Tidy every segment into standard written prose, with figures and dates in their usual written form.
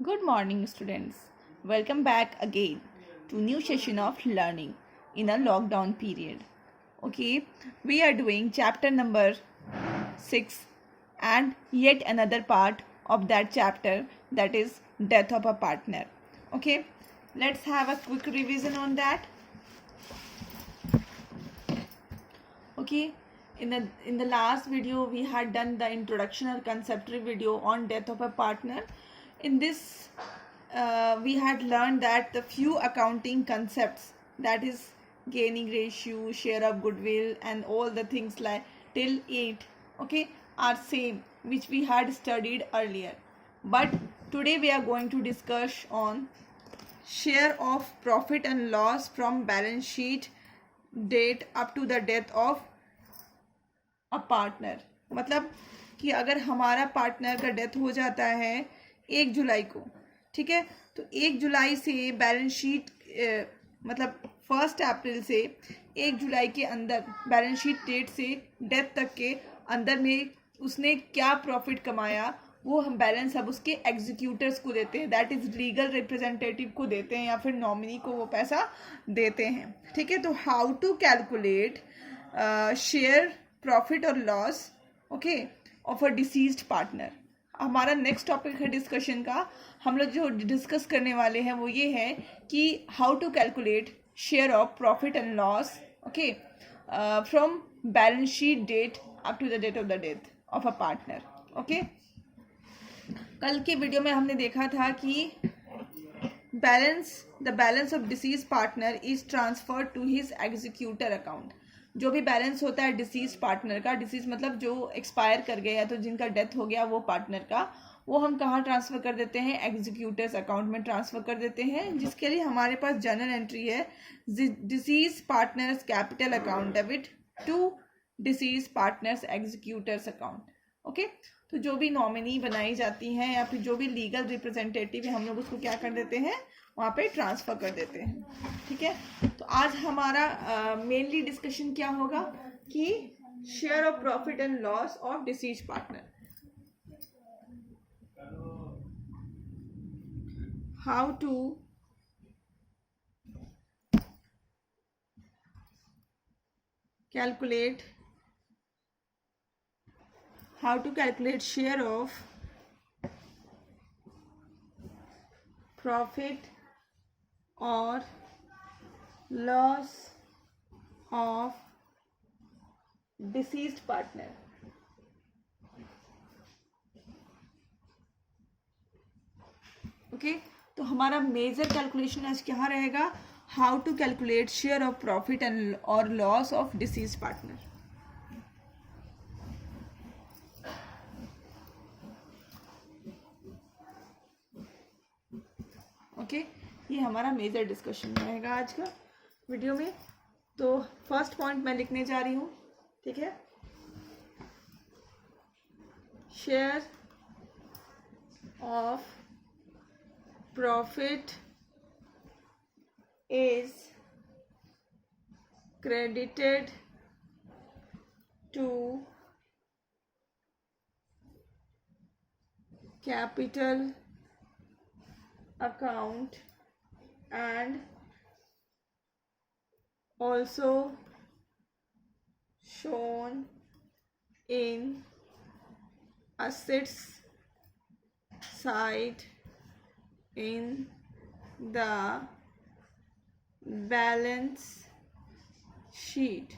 Good morning, students. Welcome back again to new session of learning in a lockdown period. Okay, we are doing chapter number 6 and yet another part of that chapter, that is death of a partner. Okay, let's have a quick revision on that. Okay, in the last video we had done the introduction or conceptual video on death of a partner. In this we had learned that the few accounting concepts, that is gaining ratio, share of goodwill, and all the things like till 8, okay, are same, which we had studied earlier. But today we are going to discuss on share of profit and loss from balance sheet date up to the death of a partner. मतलब कि अगर हमारा partner का death हो जाता है 1 जुलाई को, ठीक है, तो 1 जुलाई से बैलेंस शीट मतलब 1 अप्रैल से 1 जुलाई के अंदर बैलेंस शीट डेट से डेथ तक के अंदर में उसने क्या प्रॉफिट कमाया, वो हम बैलेंस अब उसके एग्जीक्यूटर्स को देते हैं, दैट इज़ लीगल रिप्रेजेंटेटिव को देते हैं या फिर नॉमिनी को वो पैसा देते हैं. ठीक है, तो how to calculate share profit और loss, okay, of a deceased partner. हमारा नेक्स्ट टॉपिक है डिस्कशन का. हम लोग जो डिस्कस करने वाले हैं वो ये है कि how to calculate share of profit and loss, okay, from balance sheet date up to the date of the death of a partner. Okay, कल के वीडियो में हमने देखा था कि the balance of deceased partner is transfer to his executor account. जो भी balance होता है डिसीज पार्टनर का, डिसीज मतलब जो एक्सपायर कर गया, तो जिनका डेथ हो गया वो पार्टनर का, वो हम कहाँ ट्रांसफ़र कर देते हैं, एग्जीक्यूटर्स अकाउंट में ट्रांसफ़र कर देते हैं, जिसके लिए हमारे पास जर्नल एंट्री है deceased partners capital account debit to deceased partners executors account. Okay, तो जो भी नॉमिनी बनाई जाती हैं या फिर जो भी लीगल रिप्रेजेंटेटिव है, हम लोग उसको क्या कर देते हैं, वहाँ पे ट्रांसफ़र कर देते हैं. ठीक है, तो आज हमारा मेनली डिस्कशन क्या होगा कि share of profit and loss of deceased partner. How to calculate share of profit or loss of deceased partner. Okay, तो हमारा मेजर कैलकुलेशन आज क्या रहेगा, how to calculate share of profit and और loss of deceased partner. Okay, ये हमारा major discussion रहेगा आज का वीडियो में. तो फर्स्ट पॉइंट मैं लिखने जा रही हूँ. ठीक है, share of profit is credited to capital account and also shown in assets side in the balance sheet.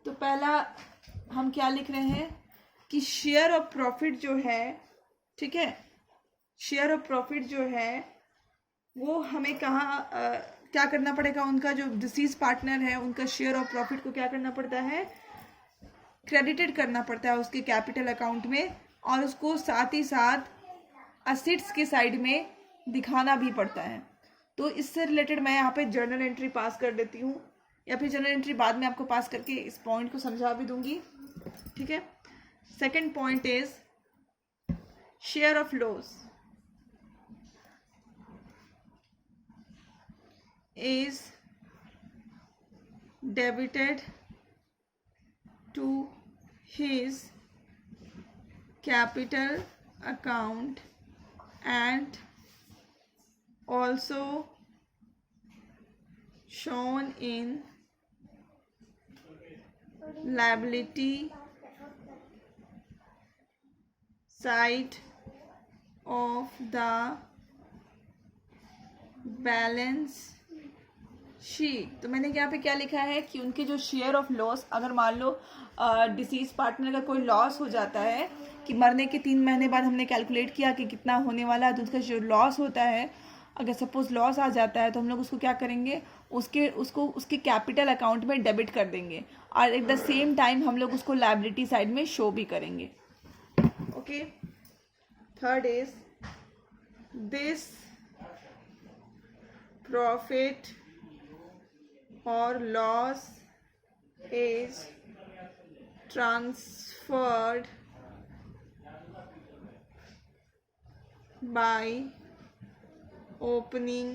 तो पहला हम क्या लिख रहे हैं कि शेयर ऑफ प्रॉफिट जो है, ठीक है, शेयर ऑफ प्रॉफिट जो है वो हमें कहाँ क्या करना पड़ेगा, उनका जो डिसीज पार्टनर है उनका शेयर ऑफ प्रॉफिट को क्या करना पड़ता है, क्रेडिटेड करना पड़ता है उसके कैपिटल अकाउंट में, और उसको साथ ही साथ असेट्स के साइड में दिखाना भी पड़ता है. तो इससे रिलेटेड मैं यहाँ पे जर्नल एंट्री पास कर देती हूँ, या फिर जर्नल एंट्री बाद में आपको पास करके इस पॉइंट को समझा भी दूंगी. ठीक है, second point is share of loss is debited to his capital account and also shown in liability side of the balance sheet. तो मैंने यहाँ पे क्या लिखा है कि उनके जो शेयर ऑफ लॉस, अगर मान लो डिसीज पार्टनर का कोई लॉस हो जाता है कि मरने के 3 महीने बाद हमने कैलकुलेट किया कि कितना होने वाला है, तो उसका जो लॉस होता है, अगर सपोज लॉस आ जाता है तो हम लोग उसको क्या करेंगे, उसके कैपिटल अकाउंट में डेबिट कर देंगे और एट द सेम टाइम हम लोग उसको लायबिलिटी साइड में शो भी करेंगे। Okay, third is this profit or loss is transferred by opening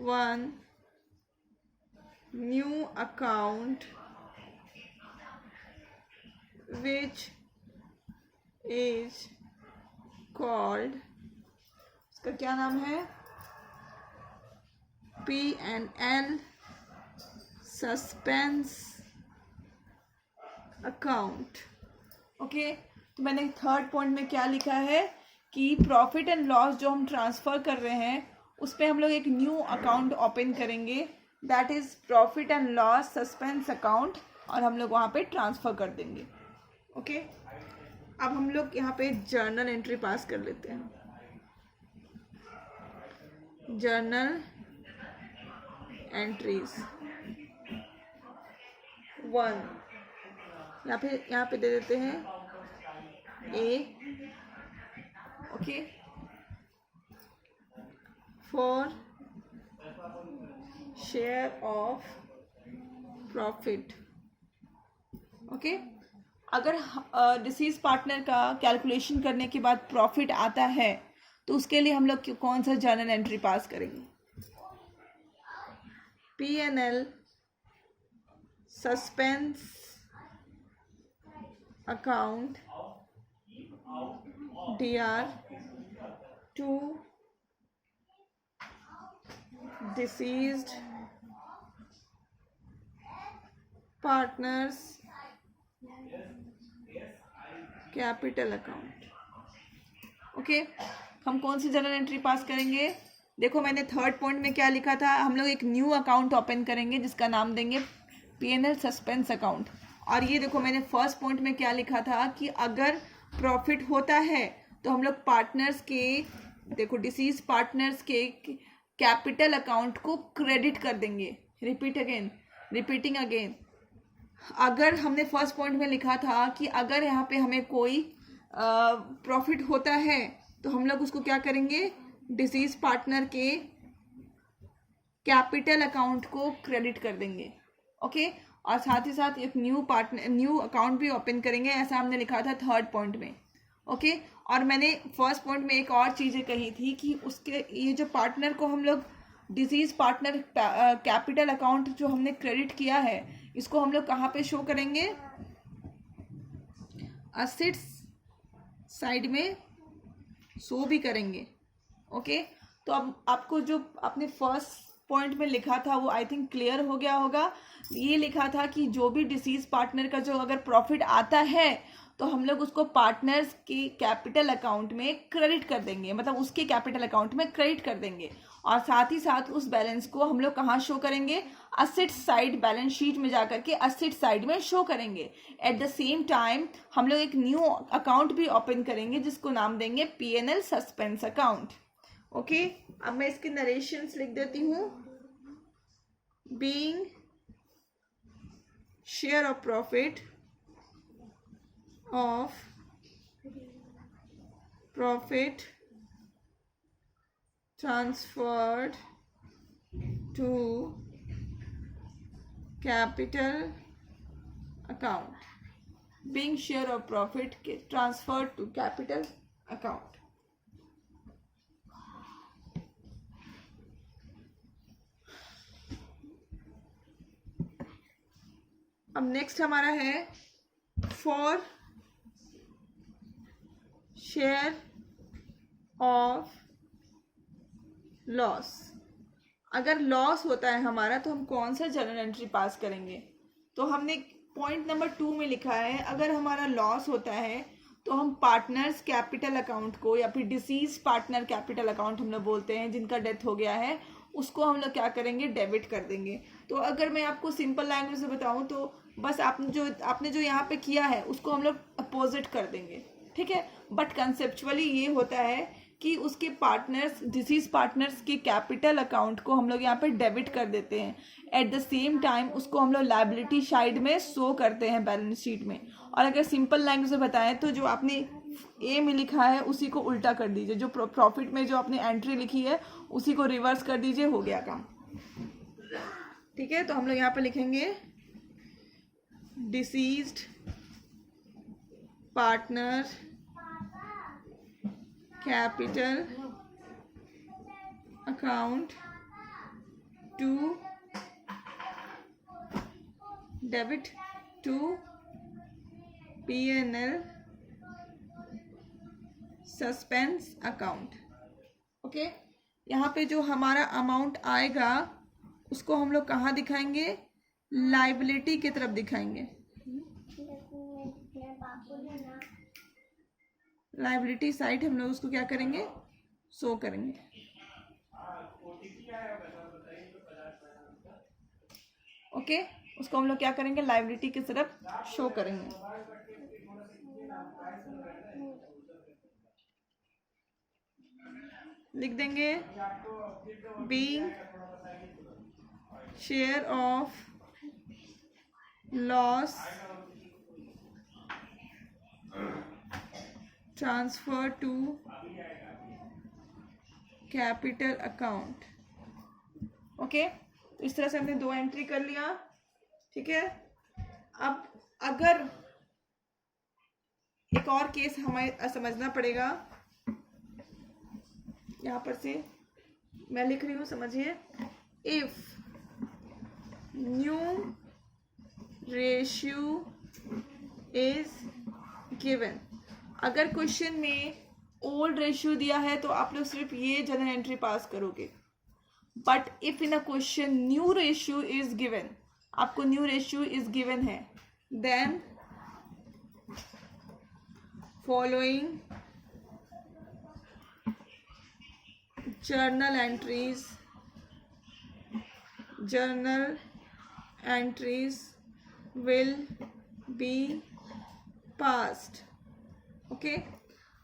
one new account which is called, इसका क्या नाम है, P&L सस्पेंस अकाउंट। ओके, तो मैंने थर्ड पॉइंट में क्या लिखा है कि प्रॉफिट एंड लॉस जो हम ट्रांसफ़र कर रहे हैं उस पर हम लोग एक न्यू अकाउंट ओपन करेंगे, that is profit and loss suspense account, और हम लोग वहाँ पे ट्रांसफ़र कर देंगे। ओके, अब हम लोग यहाँ पे जर्नल एंट्री पास कर लेते हैं। जर्नल एंट्रीज 1, यहाँ पे दे देते हैं A। Okay, for share of profit. Okay, अगर डिसीज पार्टनर का कैलकुलेशन करने के बाद प्रॉफिट आता है तो उसके लिए हम लोग कौन सा जर्नल एंट्री पास करेंगे, P&L suspense account DR to deceased partners capital account. Okay, हम कौन सी जर्नल एंट्री पास करेंगे, देखो मैंने थर्ड पॉइंट में क्या लिखा था, हम लोग एक न्यू अकाउंट ओपन करेंगे जिसका नाम देंगे P&L सस्पेंस अकाउंट। और ये देखो मैंने फर्स्ट पॉइंट में क्या लिखा था कि अगर प्रॉफिट होता है तो हम लोग पार्टनर्स के, देखो डिसीज पार्टनर्स के कैपिटल अकाउंट को क्रेडिट कर देंगे। रिपीटिंग अगेन, अगर हमने फर्स्ट पॉइंट में लिखा था कि अगर यहाँ पे हमें कोई प्रॉफिट होता है तो हम लोग उसको क्या करेंगे, डिसीज पार्टनर के कैपिटल अकाउंट को क्रेडिट कर देंगे। ओके, और साथ ही साथ एक न्यू अकाउंट भी ओपन करेंगे, ऐसा हमने लिखा था थर्ड पॉइंट में। ओके, और मैंने फर्स्ट पॉइंट में एक और चीज़ें कही थी कि उसके ये जो पार्टनर को हम लोग डिसीज पार्टनर कैपिटल अकाउंट जो हमने क्रेडिट किया है इसको हम लोग कहाँ पे शो करेंगे, असेट्स साइड में शो भी करेंगे। ओके, तो अब आपको जो आपने फर्स्ट पॉइंट में लिखा था वो आई थिंक क्लियर हो गया होगा। ये लिखा था कि जो भी डिसीज पार्टनर का जो अगर प्रॉफिट आता है तो हम लोग उसको पार्टनर्स के कैपिटल अकाउंट में क्रेडिट कर देंगे, मतलब उसके कैपिटल अकाउंट में क्रेडिट कर देंगे, और साथ ही साथ उस बैलेंस को हम लोग कहाँ शो करेंगे, असेट साइड बैलेंस शीट में जाकर के असेट साइड में शो करेंगे। एट द सेम टाइम हम लोग एक न्यू अकाउंट भी ओपन करेंगे जिसको नाम देंगे P&L सस्पेंस अकाउंट। ओके, अब मैं इसके नरेशंस लिख देती हूँ। Being share of profit transferred to capital account, being share of profit transferred to capital account। अब नेक्स्ट हमारा है फॉर शेयर ऑफ लॉस। अगर लॉस होता है हमारा तो हम कौन सा जर्नल एंट्री पास करेंगे? तो हमने पॉइंट नंबर 2 में लिखा है अगर हमारा लॉस होता है तो हम पार्टनर्स कैपिटल अकाउंट को या फिर डिसीज पार्टनर कैपिटल अकाउंट हम लोग बोलते हैं, जिनका डेथ हो गया है, उसको हम लोग क्या करेंगे? डेबिट कर देंगे। तो अगर मैं आपको सिंपल लैंग्वेज में बताऊं तो बस आपने जो यहाँ पे किया है उसको हम लोग अपोजिट कर देंगे, ठीक है। बट कंसेप्चुअली ये होता है कि उसके पार्टनर्स, डिसीज पार्टनर्स के कैपिटल अकाउंट को हम लोग यहाँ पे डेबिट कर देते हैं। एट द सेम टाइम उसको हम लोग लायबिलिटी साइड में शो करते हैं बैलेंस शीट में। और अगर सिंपल लैंग्वेज में बताएं तो जो आपने ए में लिखा है उसी को उल्टा कर दीजिए, जो प्रॉफिट में जो आपने एंट्री लिखी है उसी को रिवर्स कर दीजिए, हो गया काम, ठीक है। तो हम लोग यहाँ पे लिखेंगे deceased partner capital account to debit to P&L suspense account. Okay, यहाँ पे जो हमारा अमाउंट आएगा उसको हम लोग कहाँ दिखाएंगे? लाइबिलिटी की तरफ दिखाएंगे। लाइबिलिटी साइड हम लोग उसको क्या करेंगे? शो करेंगे। ओके, उसको हम लोग क्या करेंगे? लाइबिलिटी की तरफ शो करेंगे। लिख देंगे being share of loss transfer to capital account. Okay, तो इस तरह से हमने 2 एंट्री कर लिया, ठीक है। अब अगर एक और केस हमें समझना पड़ेगा, यहाँ पर से मैं लिख रही हूँ, समझिए। If new ratio is given, अगर क्वेश्चन में ओल्ड रेशियो दिया है तो आप लोग सिर्फ ये जनरल एंट्री पास करोगे। But if in a question new ratio is given, आपको न्यू रेशियो इज गिवन है, then following journal entries will be passed। Okay,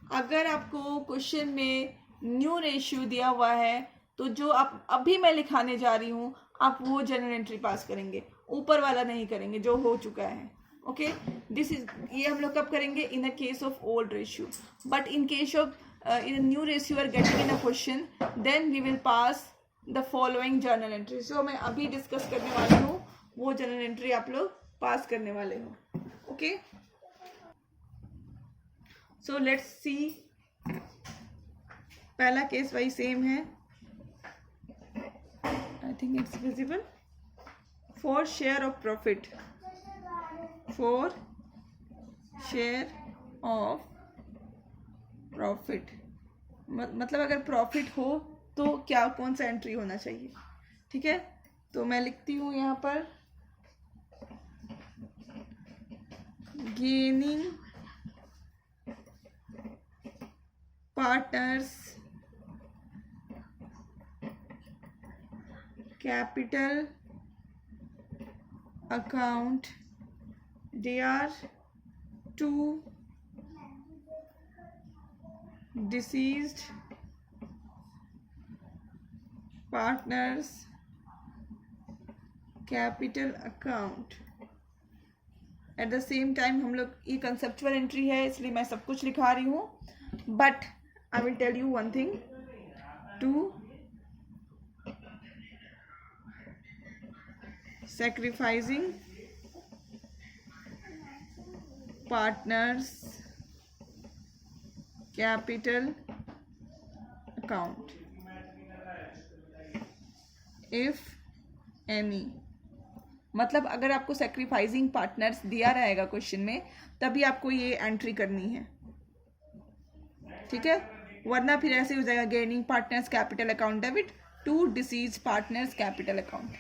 अगर आपको क्वेश्चन में न्यू रेशियो दिया हुआ है तो जो आप अभी मैं लिखाने जा रही हूँ आप वो जनरल एंट्री पास करेंगे, ऊपर वाला नहीं करेंगे जो हो चुका है। ओके, दिस इज, ये हम लोग कब करेंगे? In a case of old ratio. But in case of in a new ratio you are getting in a question, then we will pass the following journal entry। so मैं अभी discuss करने वाली हूँ वो journal entry आप लोग पास करने वाले हो। Okay, so let's see। पहला केस वही सेम है, I think it's visible। for share of profit, for share of profit, मतलब अगर प्रॉफिट हो तो क्या, कौन सा एंट्री होना चाहिए, ठीक है। तो मैं लिखती हूँ यहाँ पर gaining partners capital account, they are to deceased partners capital account। At the same time हम लोग, ये कंसेप्चुअल एंट्री है इसलिए मैं सब कुछ लिखा रही हूँ, but I will tell you one thing, to sacrificing partners capital account if any, मतलब अगर आपको सेक्रीफाइसिंग पार्टनर्स दिया रहेगा क्वेश्चन में तभी आपको ये एंट्री करनी है, ठीक है। वरना फिर ऐसे हो जाएगा gaining partners capital account debit to deceased partners capital account.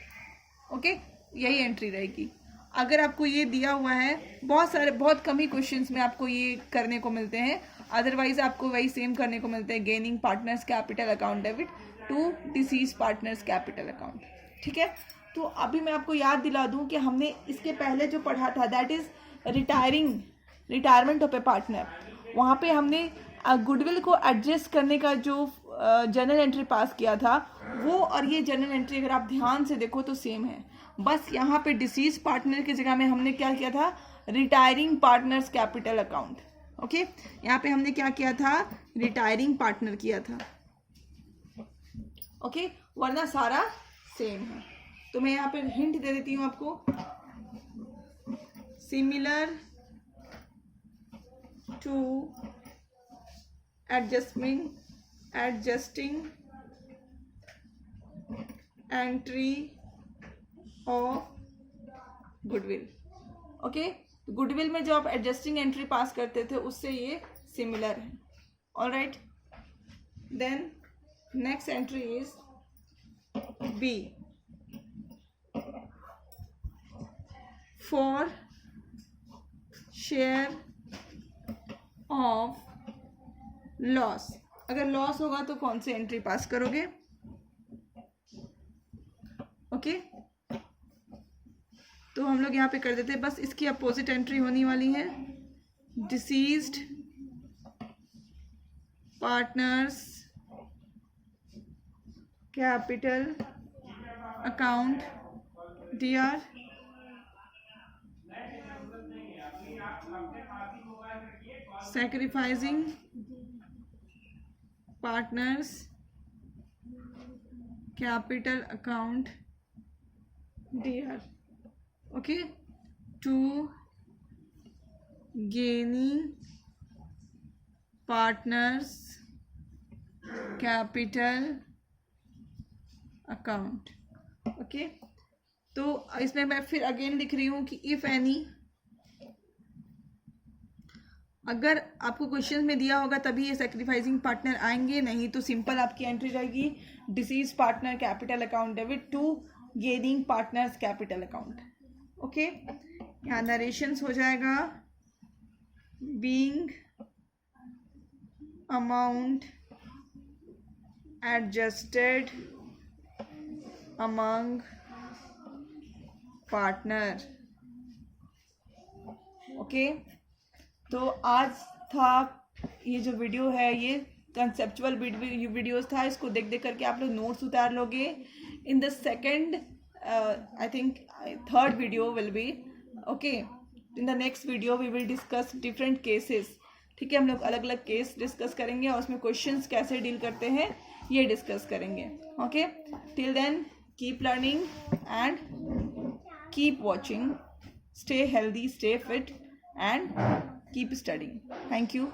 Okay, यही एंट्री रहेगी। अगर आपको ये दिया हुआ है, बहुत कम ही क्वेश्चंस में आपको ये करने को मिलते हैं, अदरवाइज आपको वही सेम करने को मिलते हैं, gaining partners capital account debit to deceased partners capital account. ठीक है, तो अभी मैं आपको याद दिला दूं कि हमने इसके पहले जो पढ़ा था that is retirement of A partner. वहाँ पे हमने गुडविल को एडजस्ट करने का जो जर्नल एंट्री पास किया था वो और ये जर्नल एंट्री अगर आप ध्यान से देखो तो सेम है, बस यहाँ पे डिसीज पार्टनर की जगह में हमने क्या किया था, retiring partners capital account. Okay, यहाँ पे हमने क्या किया था, रिटायरिंग पार्टनर किया था। ओके, वरना सारा सेम है। तो मैं यहाँ पे हिंट दे देती हूँ आपको, similar to adjusting entry of goodwill. Okay, goodwill में जो आप एडजस्टिंग एंट्री पास करते थे उससे ये सिमिलर है। Alright, then next entry is B, for share of loss. अगर लॉस होगा तो कौन सी एंट्री पास करोगे? ओके, तो हम लोग यहाँ पे कर देते हैं, बस इसकी अपोजिट एंट्री होने वाली है, deceased partners capital account DR, sacrificing partners capital account dr, okay, to gaining partners capital account। Okay, तो इसमें मैं फिर अगेन लिख रही हूँ कि इफ एनी, अगर आपको क्वेश्चन में दिया होगा तभी ये सैक्रिफाइसिंग पार्टनर आएंगे, नहीं तो सिंपल आपकी एंट्री रहेगी deceased partner capital account debit to gaining partners capital account. Okay, यहाँ नरेशंस हो जाएगा, being amount adjusted among partner. Okay, तो आज था ये जो वीडियो है ये कंसेप्चुअल वीडियोस था, इसको देख देख करके आप लोग नोट्स उतार लोगे। In the second I think third video will be okay, in the next video we will discuss different cases. ठीक है, हम लोग अलग अलग केस डिस्कस करेंगे और उसमें क्वेश्चंस कैसे डील करते हैं ये डिस्कस करेंगे। Okay, till then keep learning and keep watching, stay healthy, stay fit and keep studying. Thank you.